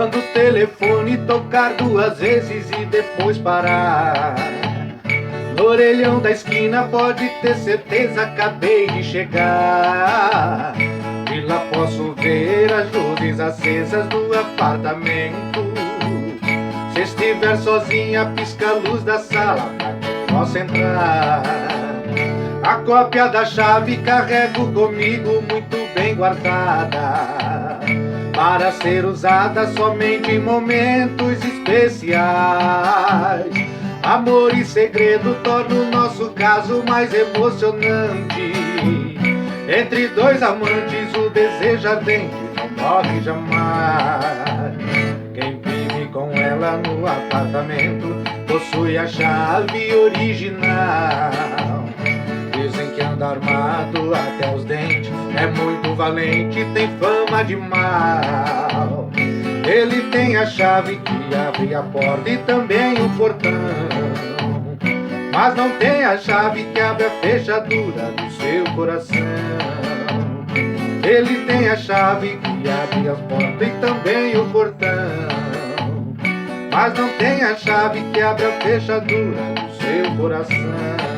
Quando o telefone tocar 2 vezes e depois parar, no orelhão da esquina pode ter certeza, acabei de chegar. E lá posso ver as luzes acesas do apartamento. Se estiver sozinha, pisca a luz da sala pra que possa entrar. A cópia da chave carrego comigo muito bem guardada, para ser usada somente em momentos especiais. Amor e segredo torna o nosso caso mais emocionante. Entre 2 amantes o desejo ardente não morre jamais. Quem vive com ela no apartamento possui a chave original. Dizem que anda armado até os dentes, é muito valente, tem fama de mal. Ele tem a chave que abre a porta e também o portão, mas não tem a chave que abre a fechadura do seu coração. Ele tem a chave que abre as portas e também o portão, mas não tem a chave que abre a fechadura do seu coração.